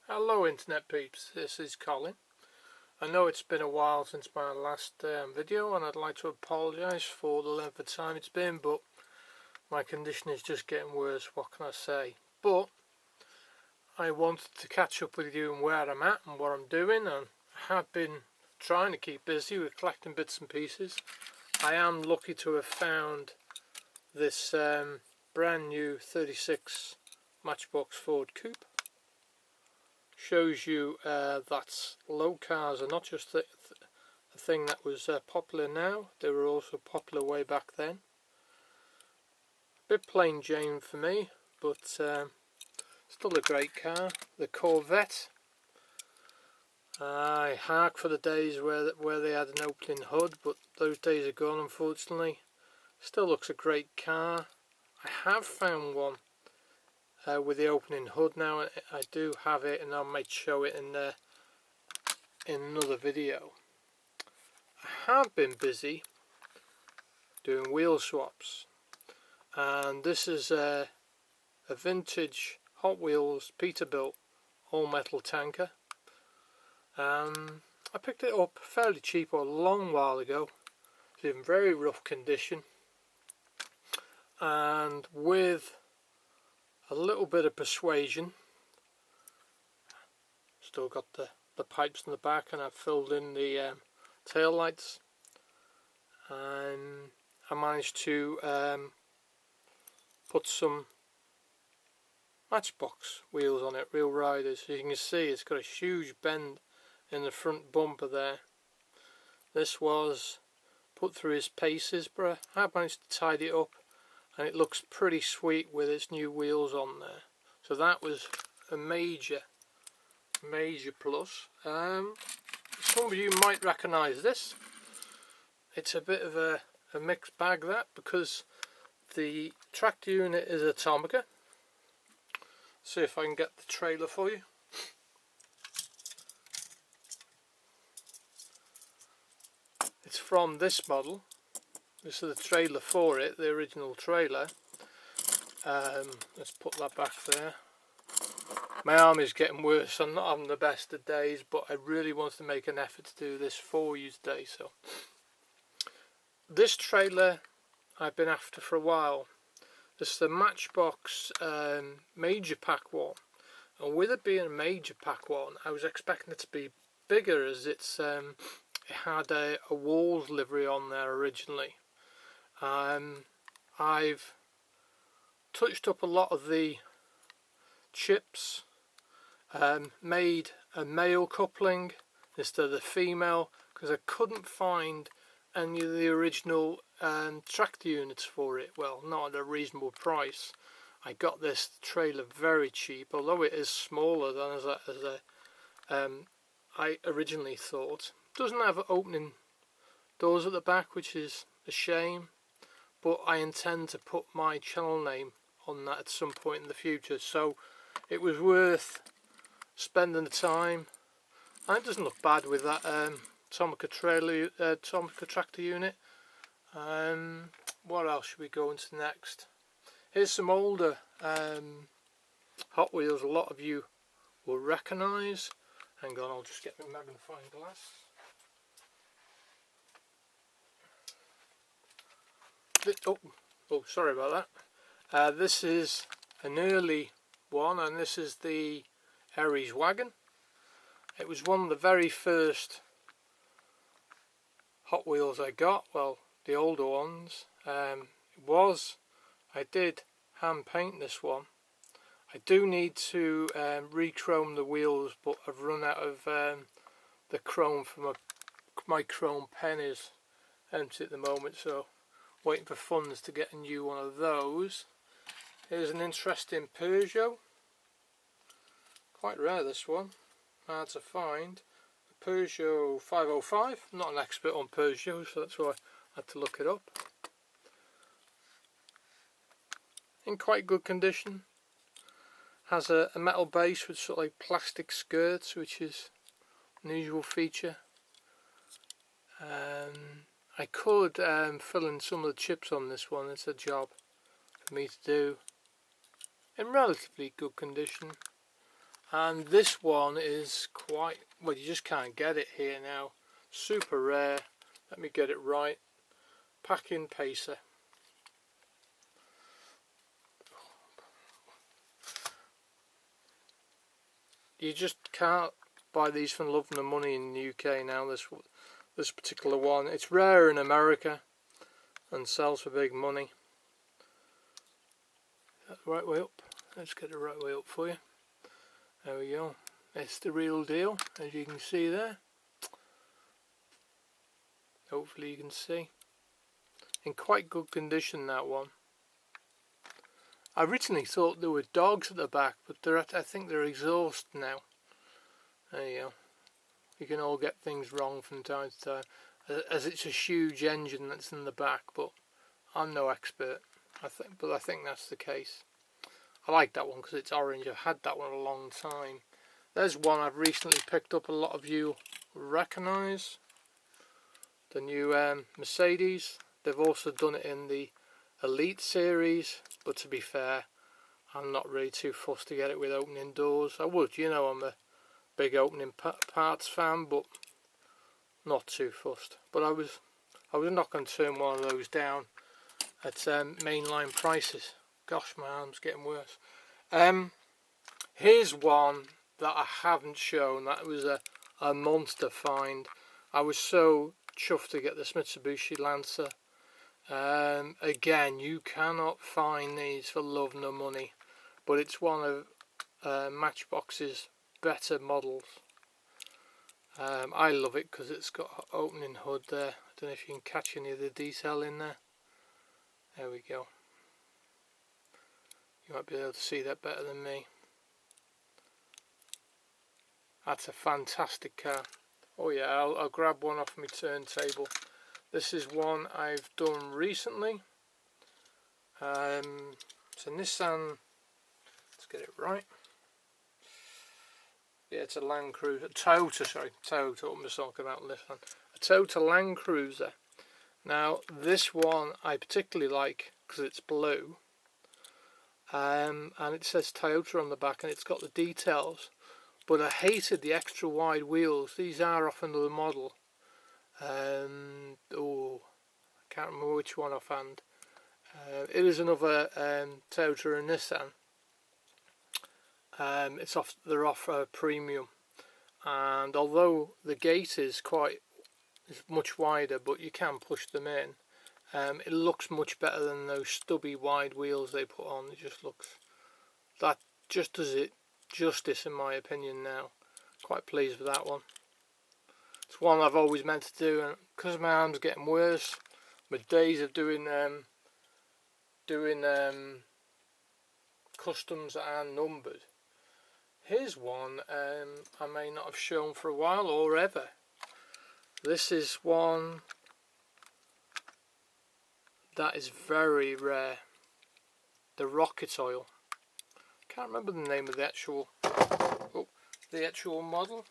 Hello internet peeps, this is Colin. I know it's been a while since my last video, and I'd like to apologise for the length of time it's been, but my condition is just getting worse, what can I say. But I wanted to catch up with you on where I'm at and what I'm doing, and I have been trying to keep busy with collecting bits and pieces. I am lucky to have found this brand new 36 Matchbox Ford Coupe. Shows you that low cars are not just a thing that was popular now, they were also popular way back then. A bit plain Jane for me, but still a great car. The Corvette. I hark for the days where they had an opening hood, but those days are gone, unfortunately. Still looks a great car. I have found one with the opening hood now. I do have it, and I might show it in another video. I have been busy doing wheel swaps, and this is a vintage Hot Wheels Peterbilt all metal tanker. I picked it up fairly cheap a long while ago. It's in very rough condition, and with a little bit of persuasion, still got the pipes in the back, and I've filled in the tail lights, and I managed to put some Matchbox wheels on it, real riders. So you can see it's got a huge bend in the front bumper there. This was put through his paces, but I have managed to tidy it up, and it looks pretty sweet with its new wheels on there. So that was a major plus. Some of you might recognise this. It's a bit of a mixed bag, that, because the tractor unit is Atomica. See if I can get the trailer for you. It's from this model. This is the trailer for it, the original trailer. Let's put that back there. My arm is getting worse, I'm not having the best of days, but I really wanted to make an effort to do this for you today. So this trailer I've been after for a while. This is the Matchbox Major Pack one, and with it being a Major Pack one, I was expecting it to be bigger, as it had a Walls livery on there originally. I've touched up a lot of the chips, made a male coupling instead of the female, because I couldn't find any of the original tractor units for it. Well, not at a reasonable price. I got this trailer very cheap, although it is smaller than I originally thought. It doesn't have opening doors at the back, which is a shame, but I intend to put my channel name on that at some point in the future, so it was worth spending the time. And it doesn't look bad with that Atomica tractor unit. What else should we go into next? Here's some older Hot Wheels a lot of you will recognise. Hang on, I'll just get my magnifying glass. Oh, sorry about that. This is an early one, and this is the Aries wagon. It was one of the very first Hot Wheels I got, well, the older ones. I did hand paint this one. I do need to re-chrome the wheels, but I've run out of the chrome for my chrome pen is empty at the moment, so waiting for funds to get a new one of those. Here's an interesting Peugeot. Quite rare, this one, hard to find. A Peugeot 505. I'm not an expert on Peugeot, so that's why I had to look it up. In quite good condition. Has a metal base with sort of like plastic skirts, which is an unusual feature. I could fill in some of the chips on this one. It's a job for me to do. In relatively good condition. and this one is quite, well, you just can't get it here now, super rare. Let me get it right. Packing Pacer. You just can't buy these for love nor money in the UK now. This particular one, it's rare in America and sells for big money. That's the right way up. Let's get the right way up for you. There we go. It's the real deal, as you can see there. Hopefully you can see. In quite good condition, that one. I originally thought there were dogs at the back, but I think they're exhaust now. There you go. You can all get things wrong from time to time, as it's a huge engine that's in the back, but I'm no expert. I think that's the case. I like that one because it's orange. I've had that one a long time. There's one I've recently picked up. A lot of you recognise the new Mercedes. They've also done it in the Elite series, but to be fair, I'm not really too fussed to get it with opening doors. I would, you know, I'm a big opening parts fan, but not too fussed. But I was not going to turn one of those down at mainline prices. Gosh, my arm's getting worse. Here's one that I haven't shown. That was a monster find. I was so chuffed to get this Mitsubishi Lancer. Again, you cannot find these for love nor money, but it's one of Matchbox's better models. I love it because it's got an opening hood there. I don't know if you can catch any of the detail in there. There we go. You might be able to see that better than me. That's a fantastic car. Oh yeah, I'll grab one off my turntable. This is one I've done recently. It's a Nissan. Let's get it right. Yeah, it's a Land Cruiser. Toyota, sorry. Toyota, I'm just talking about this one. A Toyota Land Cruiser. Now, this one I particularly like because it's blue. And it says Toyota on the back and it's got the details. But I hated the extra wide wheels. These are off another model. Oh, I can't remember which one offhand. It is another Toyota and Nissan. They're off premium, and although the gate is much wider, but you can push them in. It looks much better than those stubby wide wheels they put on. It just does it justice in my opinion now. Quite pleased with that one. It's one I've always meant to do, and because my arm's getting worse, my days of doing customs are numbered. Here's one I may not have shown for a while or ever. This is one that is very rare. The Rocket Oil. Can't remember the name of the actual model.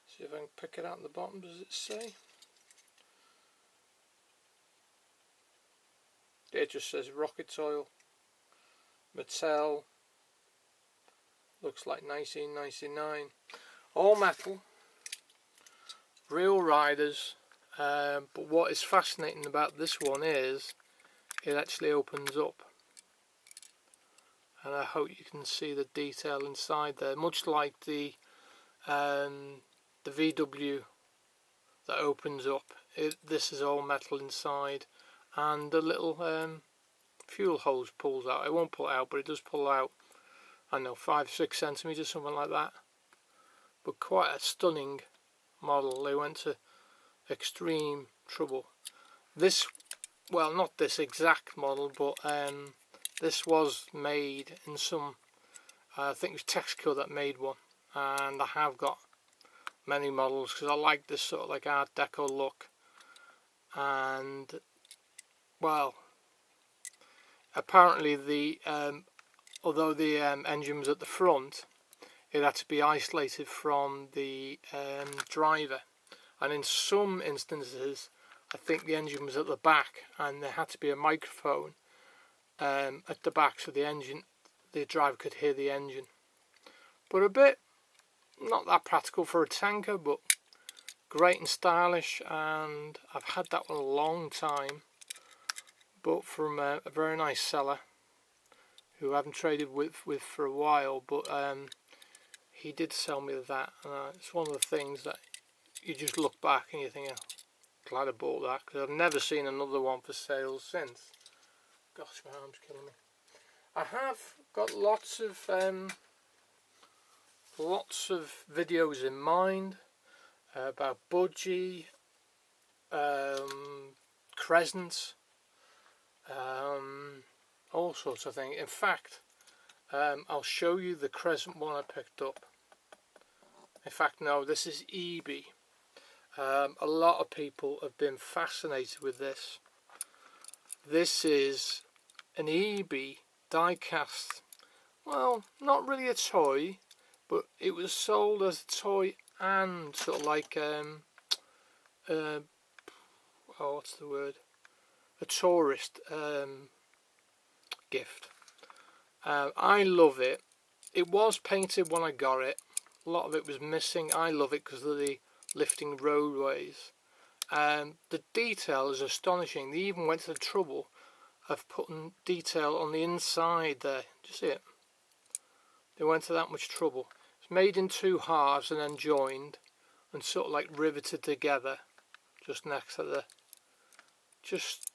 See if I can pick it out at the bottom. Does it say? It just says Rocket Oil. Mattel. Looks like 1999. All metal. Real riders. But what is fascinating about this one is it actually opens up. And I hope you can see the detail inside there. Much like the VW that opens up. This is all metal inside. And the little fuel hose pulls out. It won't pull out, but it does pull out, I don't know, 5-6 centimeters, something like that. But quite a stunning model. They went to extreme trouble. This, well, not this exact model, but this was made in some, I think it was Texaco that made one, and I have got many models because I like this sort of like Art Deco look. And well, apparently although the engine was at the front, it had to be isolated from the driver, and in some instances I think the engine was at the back and there had to be a microphone at the back so the driver could hear the engine. but a bit not that practical for a tanker, but great and stylish. And I've had that one a long time, but from a very nice seller who I haven't traded with for a while, but he did sell me that. It's one of the things that you just look back and you think, oh, glad I bought that, because I've never seen another one for sale since. Gosh, my arm's killing me. I have got lots of videos in mind about budgie, crescents, all sorts of things. In fact, I'll show you the crescent one I picked up. In fact, no, this is Eebee. A lot of people have been fascinated with this. This is an Eebee die-cast. Well, not really a toy, but it was sold as a toy and sort of like oh, what's the word? A tourist gift. I love it. It was painted when I got it. A lot of it was missing. I love it because of the lifting roadways. The detail is astonishing. They even went to the trouble of putting detail on the inside there. Do you see it? They went to that much trouble. It's made in two halves and then joined and sort of like riveted together just next to the... Just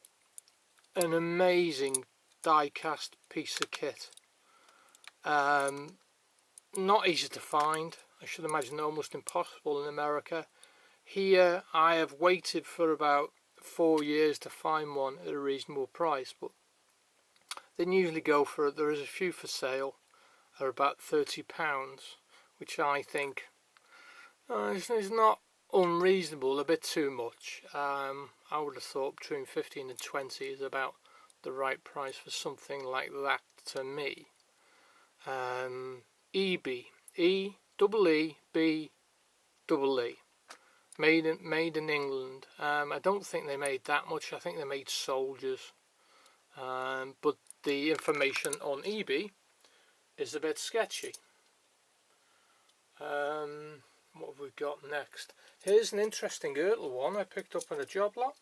an amazing die-cast piece of kit. Not easy to find. I should imagine almost impossible in America. Here I have waited for about 4 years to find one at a reasonable price, but they usually go for, there is a few for sale, are about £30, which I think is not unreasonable, a bit too much. I would have thought between 15 and 20 is about the right price for something like that to me. Eebee, E-E-E-B-E-E, made in England. I don't think they made that much. I think they made soldiers. But the information on Eebee is a bit sketchy. What have we got next? Here's an interesting little one I picked up on a job lot.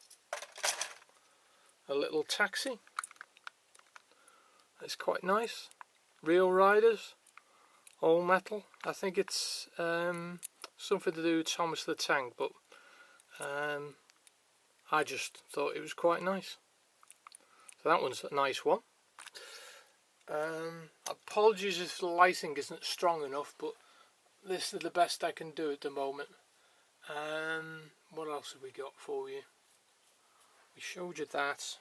A little taxi. It's quite nice. Real riders, all metal. I think it's something to do with Thomas the Tank, but I just thought it was quite nice. So that one's a nice one. Apologies if the lighting isn't strong enough, but this is the best I can do at the moment. What else have we got for you? We showed you that.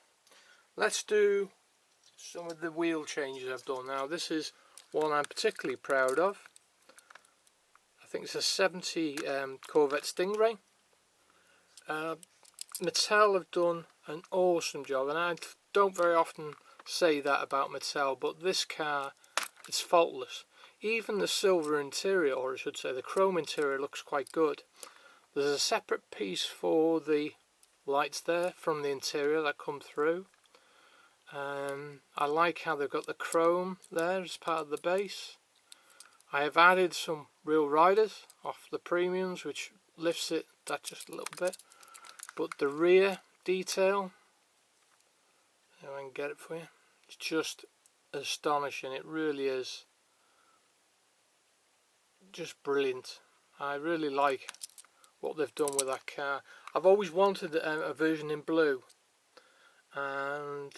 Let's do some of the wheel changes I've done. Now this is one I'm particularly proud of. I think it's a 70 Corvette Stingray. Mattel have done an awesome job, and I don't very often say that about Mattel, but this car, it's faultless. Even the silver interior, or I should say the chrome interior, looks quite good. There's a separate piece for the lights there from the interior that come through. I like how they've got the chrome there as part of the base. I have added some real riders off the premiums, which lifts it that just a little bit. But the rear detail, if I can get it for you, it's just astonishing. It really is just brilliant. I really like what they've done with that car. I've always wanted a version in blue, and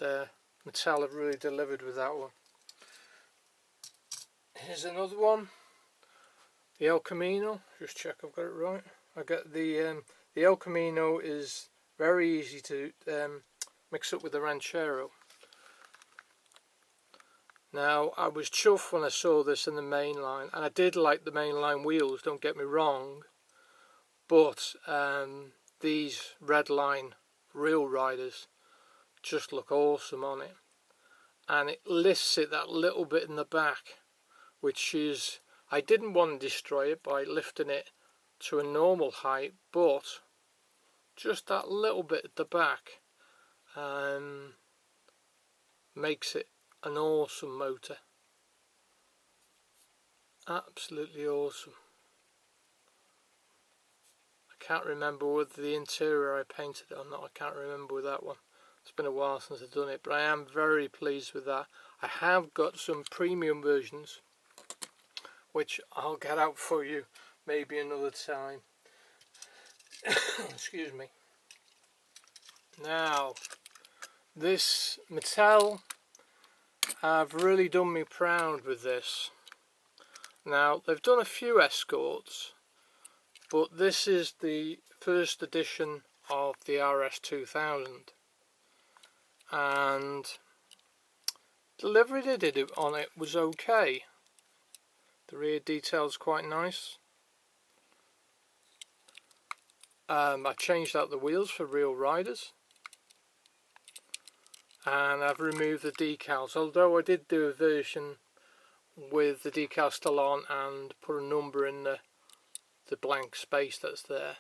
Mattel have really delivered with that one. Here's another one, the El Camino. Just check I've got it right. I got the El Camino is very easy to mix up with the Ranchero. Now I was chuffed when I saw this in the mainline, and I did like the mainline wheels, don't get me wrong, but these Redline Real Riders just look awesome on it, and it lifts it that little bit in the back, which is, I didn't want to destroy it by lifting it to a normal height, but just that little bit at the back makes it an awesome motor. Absolutely awesome. I can't remember whether the interior I painted it or not. I can't remember with that one. It's been a while since I've done it, but I am very pleased with that. I have got some premium versions, which I'll get out for you maybe another time. Excuse me. Now, this Mattel have really done me proud with this. Now, they've done a few escorts, but this is the first edition of the RS2000, and delivery they did on it was okay. The rear detail's quite nice. I changed out the wheels for real riders, and I've removed the decals, although I did do a version with the decal still on and put a number in the blank space that's there.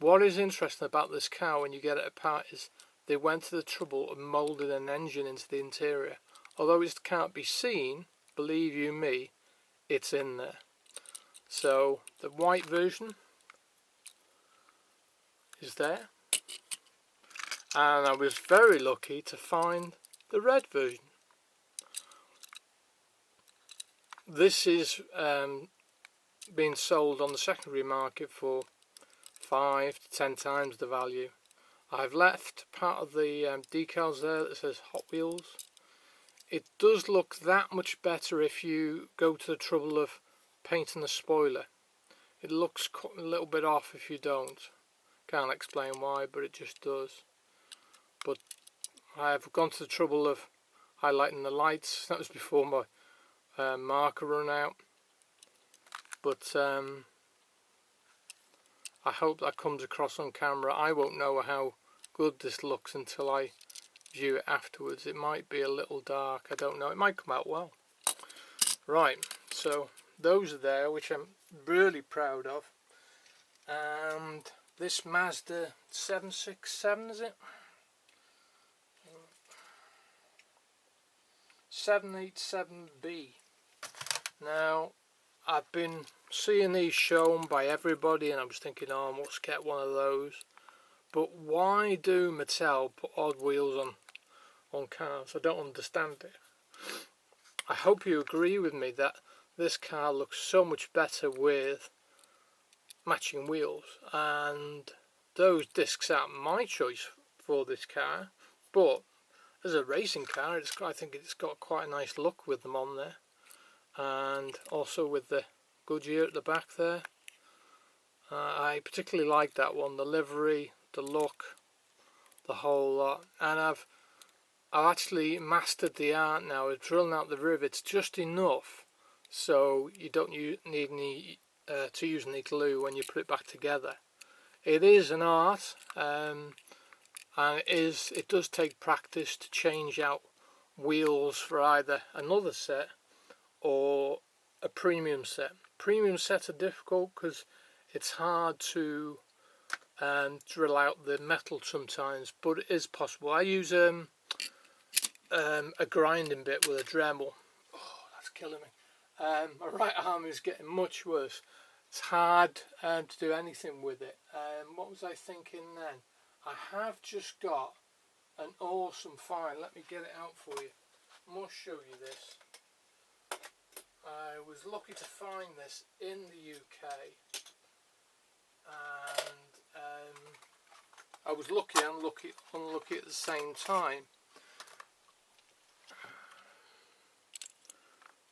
What is interesting about this car when you get it apart is they went to the trouble of moulding an engine into the interior. Although it can't be seen, believe you me, it's in there. So the white version is there, and I was very lucky to find the red version. This is being sold on the secondary market for 5 to 10 times the value. I've left part of the decals there that says Hot Wheels. It does look that much better if you go to the trouble of painting the spoiler. It looks a little bit off if you don't. Can't explain why, but it just does. But I've gone to the trouble of highlighting the lights. That was before my marker run out. But I hope that comes across on camera. I won't know how good this looks until I view it afterwards. It might be a little dark, I don't know. It might come out well. Right, so those are there, which I'm really proud of. And this Mazda 767, is it? 787B. Now, I've been seeing these shown by everybody, and I was thinking, oh, I must get one of those. But why do Mattel put odd wheels on cars? I don't understand it. I hope you agree with me that this car looks so much better with matching wheels, and those discs aren't my choice for this car, but as a racing car, I think it's got quite a nice look with them on there, and also with the Goodyear at the back there. I particularly like that one, the livery, the look, the whole lot. And I've actually mastered the art now of drilling out the rivets just enough so you don't need any to use any glue when you put it back together. It is an art, and it does take practice to change out wheels for either another set or a premium set. Premium sets are difficult because it's hard to drill out the metal sometimes, but it is possible. I use a grinding bit with a Dremel. Oh, that's killing me. My right arm is getting much worse. It's hard to do anything with it. What was I thinking then? I have just got an awesome find. Let me get it out for you. I must show you this. I was lucky to find this in the UK, and I was lucky and unlucky at the same time.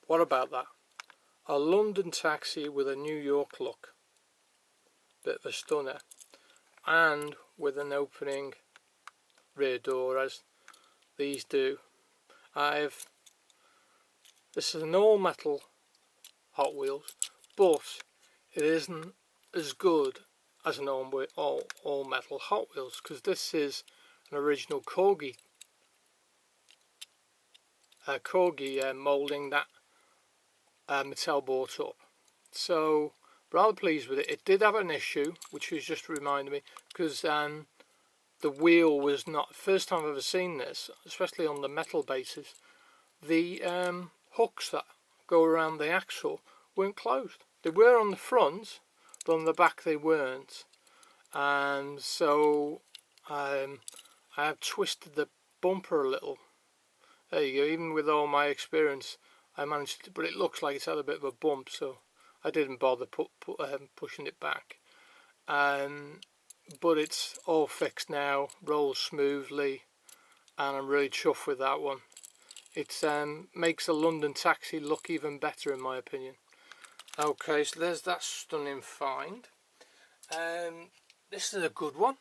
What about that? A London taxi with a New York look. Bit of a stunner. And with an opening rear door, as these do. This is an all metal Hot Wheels, but it isn't as good as an all metal Hot Wheels, because this is an original Corgi moulding that Mattel bought up. So rather pleased with it. It did have an issue, which was just reminded me, because the wheel was not, first time I've ever seen this, especially on the metal bases, the hooks that go around the axle weren't closed. They were on the front, but on the back they weren't. And so I have twisted the bumper a little. There you go. Even with all my experience, I managed to, but it looks like it's had a bit of a bump, so I didn't bother pushing it back. But it's all fixed now, rolls smoothly, and I'm really chuffed with that one. It makes a London taxi look even better in my opinion. Okay, so there's that stunning find. This is a good one.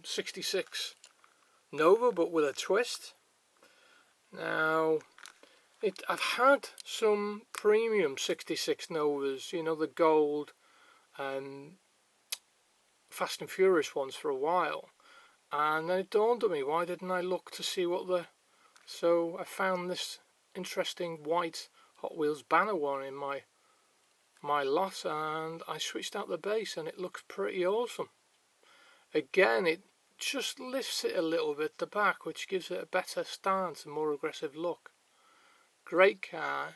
66 Nova, but with a twist. Now, I've had some premium 66 Novas, you know, the gold Fast and Furious ones for a while, and then it dawned on me, why didn't I look to see what so I found this interesting white Hot Wheels banner one in my lot, and I switched out the base and it looks pretty awesome. Again, it just lifts it a little bit the back, which gives it a better stance and more aggressive look. Great car,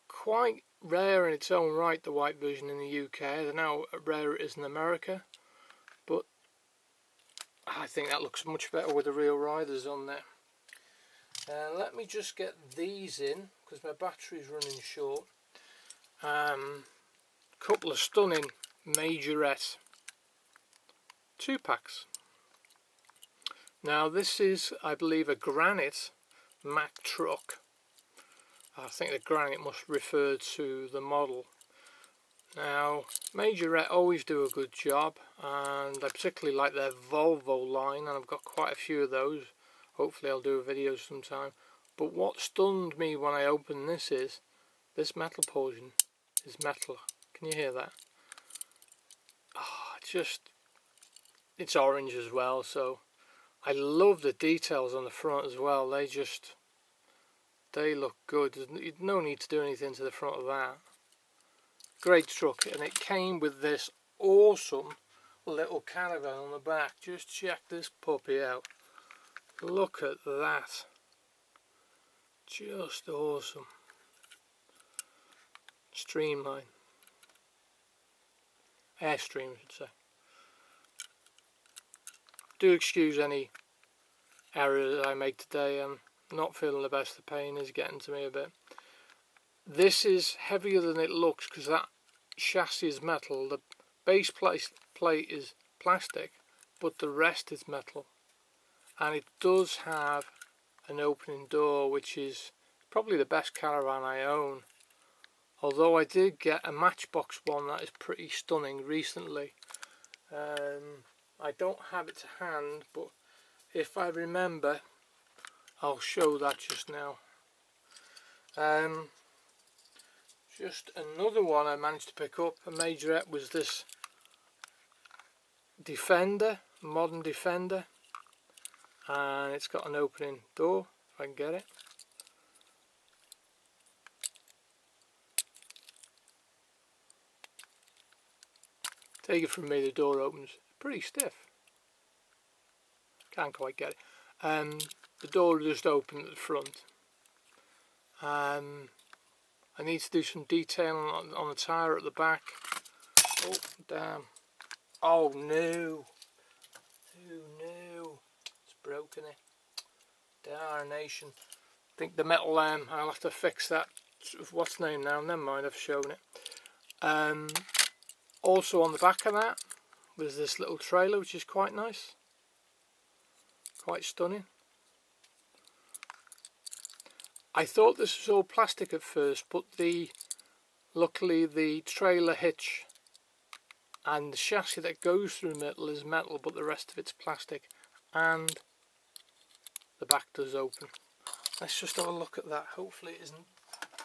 quite rare in its own right, the white version in the UK. I don't know how rare it is in America, but I think that looks much better with the real riders on there. Let me just get these in because my battery's running short. Couple of stunning majorette 2-packs. Now this is, I believe, a granite Mack truck. I think the granite must refer to the model. Now, Majorette always do a good job, and I particularly like their Volvo line, and I've got quite a few of those. Hopefully I'll do a video sometime. But what stunned me when I opened this is, this metal portion is metal. Can you hear that? Oh, it's orange as well, so I love the details on the front as well. They look good. There's no need to do anything to the front of that. Great truck, and it came with this awesome little caravan on the back. Just check this puppy out. Look at that. Just awesome. Streamline. Airstream, I should say. Do excuse any errors I make today. I'm not feeling the best. The pain is getting to me a bit. This is heavier than it looks because that chassis is metal. The base plate is plastic, but the rest is metal. And it does have an opening door, which is probably the best caravan I own. Although I did get a Matchbox one that is pretty stunning recently. I don't have it to hand, but if I remember, I'll show that just now. Just another one I managed to pick up, a majorette, was this Defender, modern Defender, and it's got an opening door, if I can get it. Take it from me, the door opens pretty stiff. Can't quite get it. The door just opened at the front. I need to do some detailing on the tyre at the back. Oh, damn. Oh, no. Oh, no. It's broken it. Darnation. I think the metal, I'll have to fix that. What's the name now? Never mind, I've shown it. Also on the back of that was this little trailer, which is quite nice. Quite stunning. I thought this was all plastic at first, but luckily the trailer hitch and the chassis that goes through metal is metal, but the rest of it's plastic, and the back does open. Let's just have a look at that. Hopefully it isn't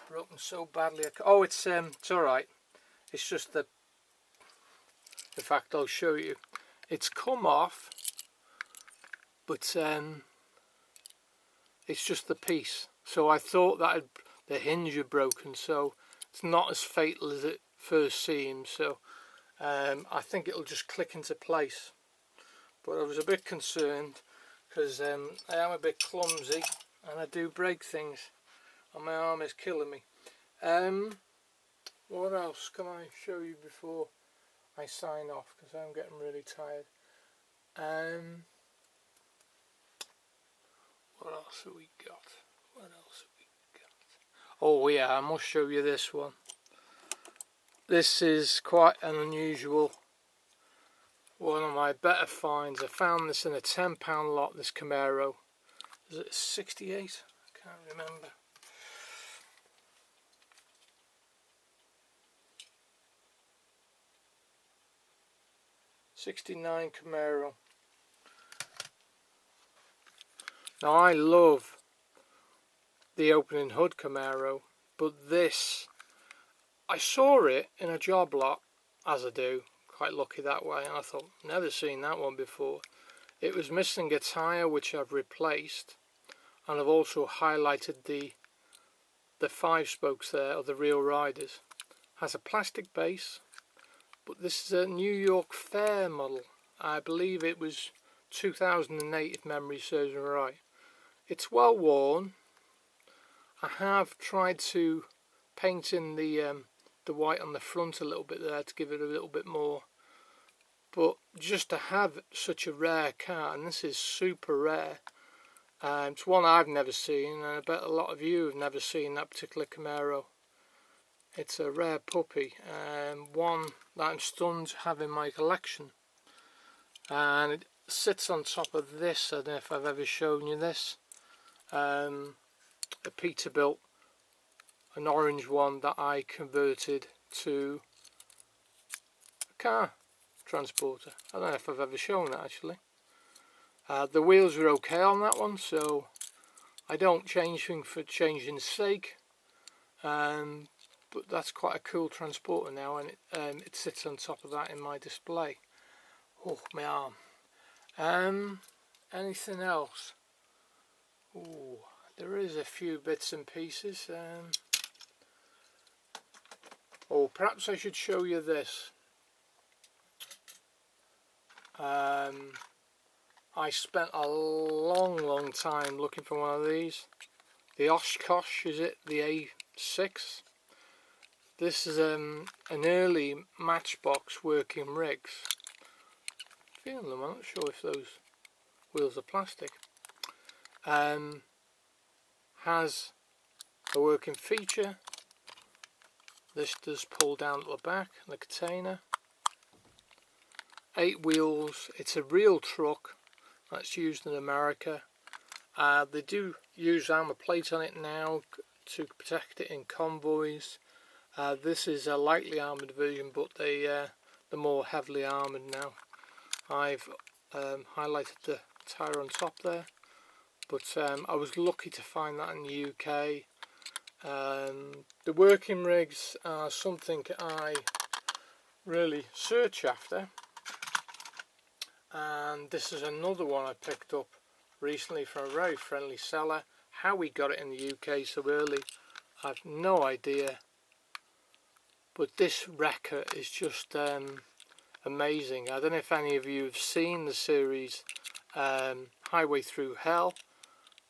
broken so badly. Oh, it's alright. It's just the fact, I'll show you. It's come off, but it's just the piece. So I thought that the hinge had broken, so it's not as fatal as it first seems. So I think it'll just click into place. But I was a bit concerned because I am a bit clumsy and I do break things, and my arm is killing me. What else can I show you before I sign off, because I'm getting really tired? What else have we got? What else have we got? Oh yeah, I must show you this one. This is quite an unusual, one of my better finds. I found this in a £10 lot, this Camaro. Is it 68? I can't remember. '69 Camaro. Now I love the opening hood Camaro, but this, I saw it in a job lot, as I do, quite lucky that way, and I thought, never seen that one before. It was missing a tyre which I've replaced, and I've also highlighted the 5 spokes there of the real riders. Has a plastic base, but this is a New York Fair model. I believe it was 2008 if memory serves me right. It's well worn. I have tried to paint in the white on the front a little bit there to give it a little bit more, but just to have such a rare car, and this is super rare, it's one I've never seen, and I bet a lot of you have never seen that particular Camaro. It's a rare puppy, one that I'm stunned to have in my collection, and it sits on top of this. I don't know if I've ever shown you this, a Peterbilt, an orange one that I converted to a car transporter. I don't know if I've ever shown that actually. The wheels are okay on that one, so I don't change things for changing's sake, but that's quite a cool transporter now, and it sits on top of that in my display. Oh, my arm. Anything else? Oh, there is a few bits and pieces. Oh, perhaps I should show you this. I spent a long time looking for one of these. The Oshkosh, is it? The A6. This is an early Matchbox working rigs. Feeling them, I'm not sure if those wheels are plastic. Has a working feature. This does pull down at the back, the container. 8 wheels. It's a real truck that's used in America. They do use armour plate on it now to protect it in convoys. This is a lightly armoured version, but they're more heavily armoured now. I've highlighted the tyre on top there, but I was lucky to find that in the UK. The working rigs are something I really search after, and this is another one I picked up recently from a very friendly seller. How we got it in the UK so early, I've no idea, but this wrecker is just amazing. I don't know if any of you have seen the series Highway Through Hell,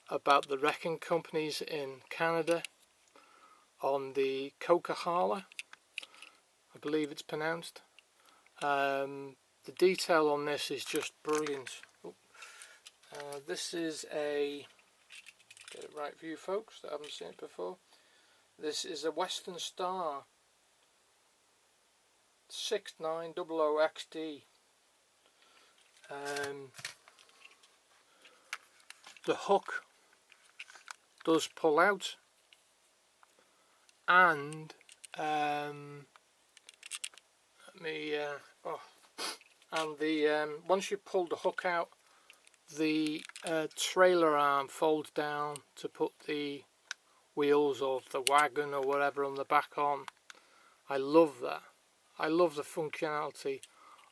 about the wrecking companies in Canada on the Coquihalla, I believe it's pronounced. The detail on this is just brilliant. This is a, get it right for you folks that haven't seen it before, this is a Western Star 6900XD. The hook does pull out, and once you pull the hook out, the trailer arm folds down to put the wheels of the wagon or whatever on the back on. I love that. I love the functionality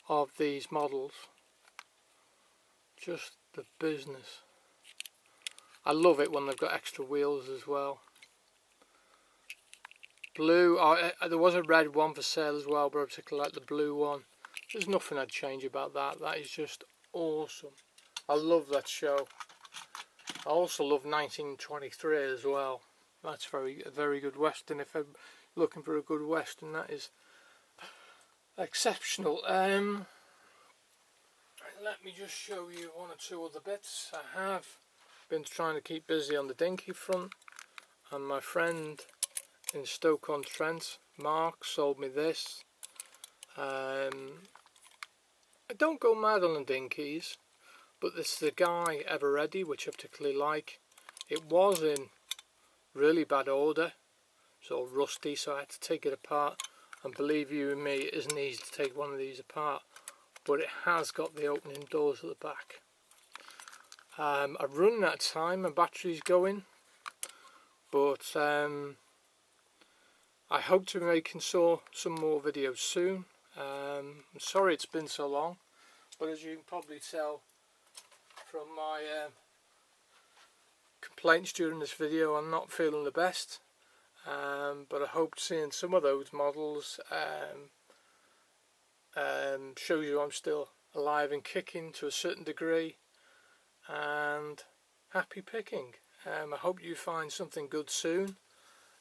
of these models. Just the business. I love it when they've got extra wheels as well. Blue, there was a red one for sale as well, but I particularly like the blue one. There's nothing I'd change about that. That is just awesome. I love that show. I also love 1923 as well. That's a very good Western. If I'm looking for a good Western, that is exceptional. Let me just show you one or two other bits. I have been trying to keep busy on the dinghy front, and my friend in Stoke-on-Trent, Mark, sold me this. I don't go mad on the dinkies, but this is the Guy Ever Ready, which I particularly like. It was in really bad order, sort of rusty, so I had to take it apart, and believe you me, it isn't easy to take one of these apart, but it has got the opening doors at the back. I've run out of time, my battery's going, but I hope to be making some more videos soon. I'm sorry it's been so long, but as you can probably tell from my complaints during this video, I'm not feeling the best, but I hope seeing some of those models shows you I'm still alive and kicking to a certain degree, and happy picking. I hope you find something good soon.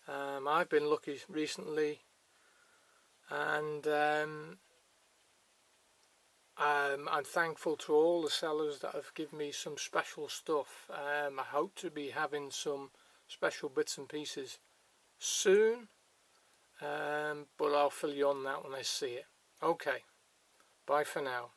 I've been lucky recently, and I'm thankful to all the sellers that have given me some special stuff. I hope to be having some special bits and pieces soon, but I'll fill you on that when I see it. Okay, bye for now.